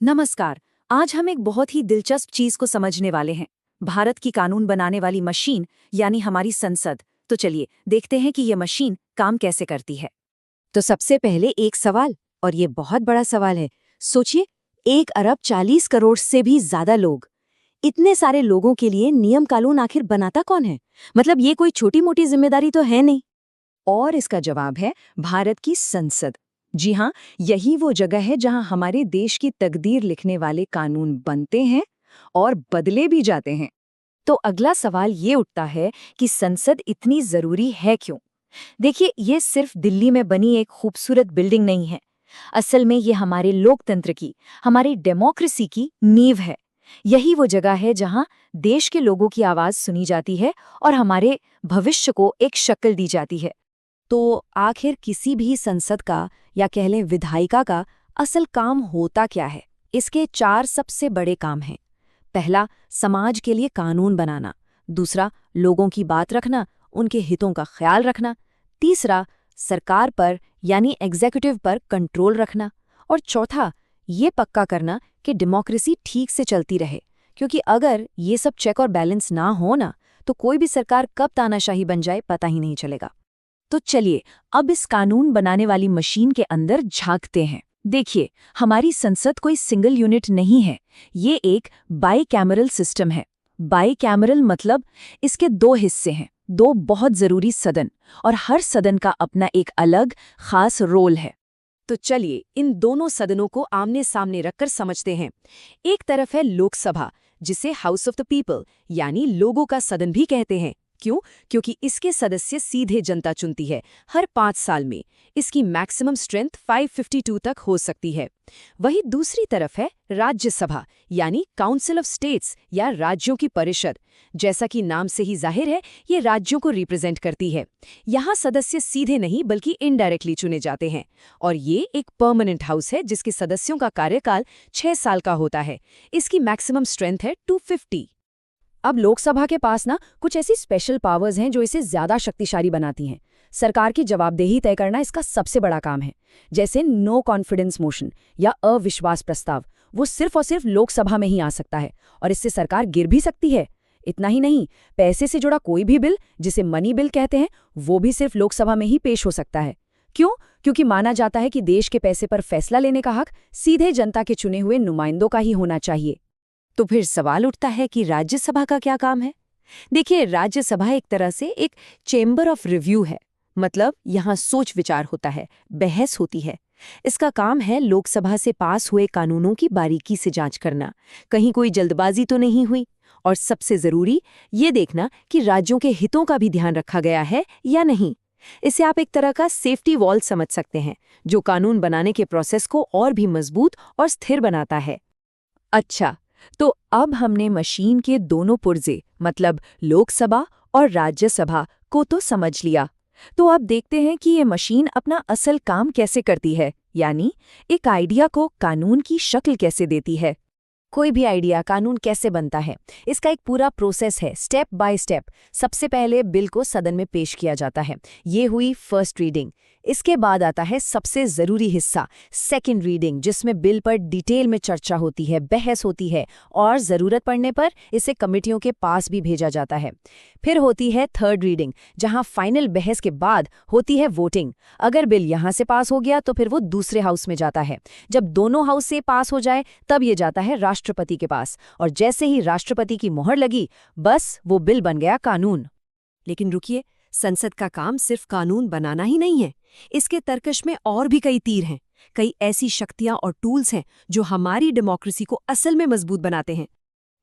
नमस्कार। आज हम एक बहुत ही दिलचस्प चीज को समझने वाले हैं। भारत की कानून बनाने वाली मशीन यानी हमारी संसद। तो चलिए देखते हैं कि ये मशीन काम कैसे करती है। तो सबसे पहले एक सवाल, और ये बहुत बड़ा सवाल है। सोचिए, 1 अरब 40 करोड़ से भी ज्यादा लोग, इतने सारे लोगों के लिए नियम कानून आखिर बनाता कौन है? मतलब ये कोई छोटी मोटी जिम्मेदारी तो है नहीं। और इसका जवाब है भारत की संसद। जी हाँ, यही वो जगह है जहां हमारे देश की तकदीर लिखने वाले कानून बनते हैं और बदले भी जाते हैं। तो अगला सवाल ये उठता है कि संसद इतनी जरूरी है क्यों? देखिए, ये सिर्फ दिल्ली में बनी एक खूबसूरत बिल्डिंग नहीं है। असल में ये हमारे लोकतंत्र की, हमारी डेमोक्रेसी की नींव है। यही वो जगह है जहां देश के लोगों की आवाज सुनी जाती है और हमारे भविष्य को एक शक्ल दी जाती है। तो आखिर किसी भी संसद का, या कह लें विधायिका का, असल काम होता क्या है? इसके 4 सबसे बड़े काम हैं। पहला, समाज के लिए कानून बनाना। दूसरा, लोगों की बात रखना, उनके हितों का ख्याल रखना। तीसरा, सरकार पर यानी एग्जीक्यूटिव पर कंट्रोल रखना। और चौथा, ये पक्का करना कि डेमोक्रेसी ठीक से चलती रहे, क्योंकि अगर ये सब चेक और बैलेंस ना हो ना, तो कोई भी सरकार कब तानाशाही बन जाए पता ही नहीं चलेगा। तो चलिए अब इस कानून बनाने वाली मशीन के अंदर झांकते हैं। देखिए, हमारी संसद कोई सिंगल यूनिट नहीं है। ये एक बाईकैमरल सिस्टम है। बाईकैमरल मतलब इसके 2 हिस्से हैं, 2 बहुत जरूरी सदन, और हर सदन का अपना एक अलग खास रोल है। तो चलिए इन दोनों सदनों को आमने सामने रखकर समझते हैं। एक तरफ है लोकसभा, जिसे हाउस ऑफ द पीपल यानी लोगों का सदन भी कहते हैं। क्यों? क्योंकि इसके सदस्य सीधे जनता चुनती है, हर 5 साल में। इसकी मैक्सिमम स्ट्रेंथ 552 तक हो सकती है। वही दूसरी तरफ है राज्यसभा, यानी काउंसिल ऑफ स्टेट्स या राज्यों की परिषद। जैसा कि नाम से ही जाहिर है, ये राज्यों को रिप्रेजेंट करती है। यहाँ सदस्य सीधे नहीं बल्कि इनडायरेक्टली चुने जाते हैं। और ये एक परमानेंट हाउस है जिसके सदस्यों का कार्यकाल 6 साल का होता है। इसकी मैक्सिमम स्ट्रेंथ है 250। अब लोकसभा के पास ना कुछ ऐसी स्पेशल पावर्स हैं जो इसे ज्यादा शक्तिशाली बनाती हैं। सरकार की जवाबदेही तय करना इसका सबसे बड़ा काम है। जैसे नो कॉन्फिडेंस मोशन या अविश्वास प्रस्ताव, वो सिर्फ और सिर्फ लोकसभा में ही आ सकता है, और इससे सरकार गिर भी सकती है। इतना ही नहीं, पैसे से जुड़ा कोई भी बिल, जिसे मनी बिल कहते हैं, वो भी सिर्फ लोकसभा में ही पेश हो सकता है। क्यों? क्योंकि माना जाता है कि देश के पैसे पर फैसला लेने का हक सीधे जनता के चुने हुए नुमाइंदों का ही होना चाहिए। तो फिर सवाल उठता है कि राज्यसभा का क्या काम है? देखिए, राज्यसभा एक तरह से एक चेंबर ऑफ रिव्यू है। मतलब यहाँ सोच विचार होता है, बहस होती है। इसका काम है लोकसभा से पास हुए कानूनों की बारीकी से जांच करना, कहीं कोई जल्दबाजी तो नहीं हुई, और सबसे जरूरी ये देखना कि राज्यों के हितों का भी ध्यान रखा गया है या नहीं। इसे आप एक तरह का सेफ्टी वॉल समझ सकते हैं, जो कानून बनाने के प्रोसेस को और भी मजबूत और स्थिर बनाता है। अच्छा, तो अब हमने मशीन के दोनों पुर्जे, मतलब लोकसभा और राज्यसभा को तो समझ लिया। तो अब देखते हैं कि ये मशीन अपना असल काम कैसे करती है, यानी एक आइडिया को कानून की शक्ल कैसे देती है। कोई भी आइडिया, कानून कैसे बनता है, इसका एक पूरा प्रोसेस है, स्टेप बाय स्टेप। सबसे पहले बिल को सदन में पेश किया जाता है। ये हुई फर्स्ट रीडिंग। इसके बाद आता है सबसे जरूरी हिस्सा, सेकंड रीडिंग, जिसमें बिल पर डिटेल में चर्चा होती है, बहस होती है, और जरूरत पड़ने पर इसे कमेटियों के पास भी भेजा जाता है। फिर होती है थर्ड रीडिंग, जहां फाइनल बहस के बाद होती है वोटिंग। अगर बिल यहां से पास हो गया तो फिर वो दूसरे हाउस में जाता है। जब दोनों हाउस से पास हो जाए तब ये जाता है राष्ट्रपति के पास, और जैसे ही राष्ट्रपति की मोहर लगी, बस वो बिल बन गया कानून। लेकिन रुकिए, संसद का काम सिर्फ कानून बनाना ही नहीं है। इसके तर्कश में और भी कई तीर हैं, कई ऐसी शक्तियां और टूल्स हैं जो हमारी डेमोक्रेसी को असल में मजबूत बनाते हैं।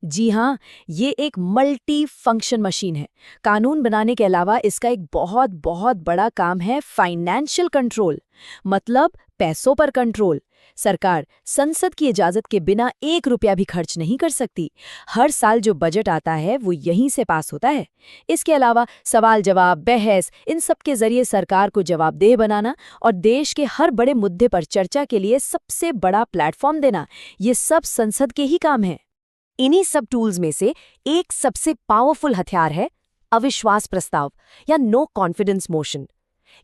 जी हाँ, ये एक मल्टी फंक्शन मशीन है। कानून बनाने के अलावा इसका एक बहुत बहुत बड़ा काम है फाइनेंशियल कंट्रोल, मतलब पैसों पर कंट्रोल। सरकार संसद की इजाजत के बिना 1 रुपया भी खर्च नहीं कर सकती। हर साल जो बजट आता है वो यहीं से पास होता है। इसके अलावा सवाल जवाब, बहस, इन सब के जरिए सरकार को जवाबदेह बनाना और देश के हर बड़े मुद्दे पर चर्चा के लिए सबसे बड़ा प्लेटफॉर्म देना, ये सब संसद के ही काम है। इन्हीं सब टूल्स में से एक सबसे पावरफुल हथियार है अविश्वास प्रस्ताव या नो कॉन्फिडेंस मोशन।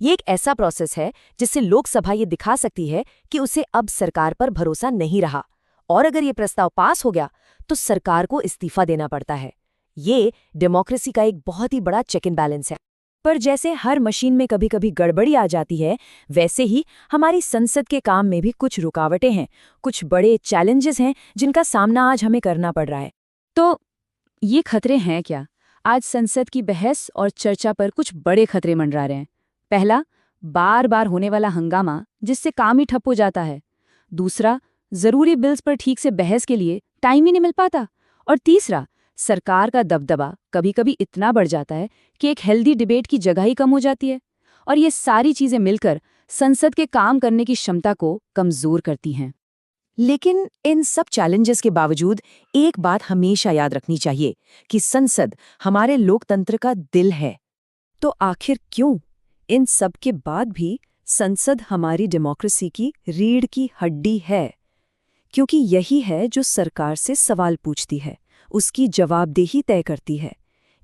ये एक ऐसा प्रोसेस है जिससे लोकसभा ये दिखा सकती है कि उसे अब सरकार पर भरोसा नहीं रहा, और अगर ये प्रस्ताव पास हो गया तो सरकार को इस्तीफा देना पड़ता है। ये डेमोक्रेसी का एक बहुत ही बड़ा चेक एंड बैलेंस है। पर जैसे हर मशीन में कभी कभी गड़बड़ी आ जाती है, वैसे ही हमारी संसद के काम में भी कुछ रुकावटें हैं, कुछ बड़े चैलेंजेस हैं जिनका सामना आज हमें करना पड़ रहा है। तो ये खतरे हैं क्या? आज संसद की बहस और चर्चा पर कुछ बड़े खतरे मंडरा रहे हैं। पहला, बार बार होने वाला हंगामा जिससे काम ही ठप हो जाता है। दूसरा, जरूरी बिल्स पर ठीक से बहस के लिए टाइम ही नहीं मिल पाता। और तीसरा, सरकार का दबदबा कभी कभी इतना बढ़ जाता है कि एक हेल्दी डिबेट की जगह ही कम हो जाती है। और ये सारी चीजें मिलकर संसद के काम करने की क्षमता को कमजोर करती हैं। लेकिन इन सब चैलेंजेस के बावजूद एक बात हमेशा याद रखनी चाहिए कि संसद हमारे लोकतंत्र का दिल है। तो आखिर क्यों इन सब के बाद भी संसद हमारी डेमोक्रेसी की रीढ़ की हड्डी है? क्योंकि यही है जो सरकार से सवाल पूछती है, उसकी जवाबदेही तय करती है।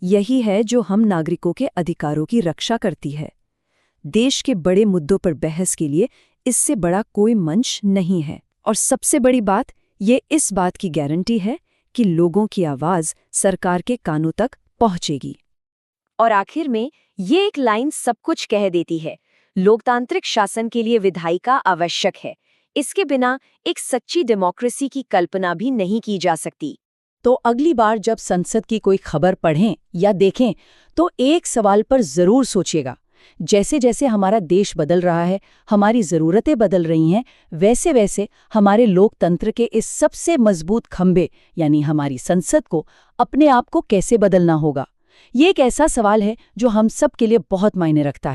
यही है जो हम नागरिकों के अधिकारों की रक्षा करती है। देश के बड़े मुद्दों पर बहस के लिए इससे बड़ा कोई मंच नहीं है। और सबसे बड़ी बात, ये इस बात की गारंटी है कि लोगों की आवाज सरकार के कानों तक पहुंचेगी। और आखिर में ये एक लाइन सब कुछ कह देती है, लोकतांत्रिक शासन के लिए विधायिका आवश्यक है। इसके बिना एक सच्ची डेमोक्रेसी की कल्पना भी नहीं की जा सकती। तो अगली बार जब संसद की कोई खबर पढ़ें या देखें तो एक सवाल पर जरूर सोचिएगा। जैसे जैसे हमारा देश बदल रहा है, हमारी ज़रूरतें बदल रही हैं, वैसे वैसे हमारे लोकतंत्र के इस सबसे मजबूत खंभे यानी हमारी संसद को अपने आप को कैसे बदलना होगा। ये एक ऐसा सवाल है जो हम सब के लिए बहुत मायने रखता है।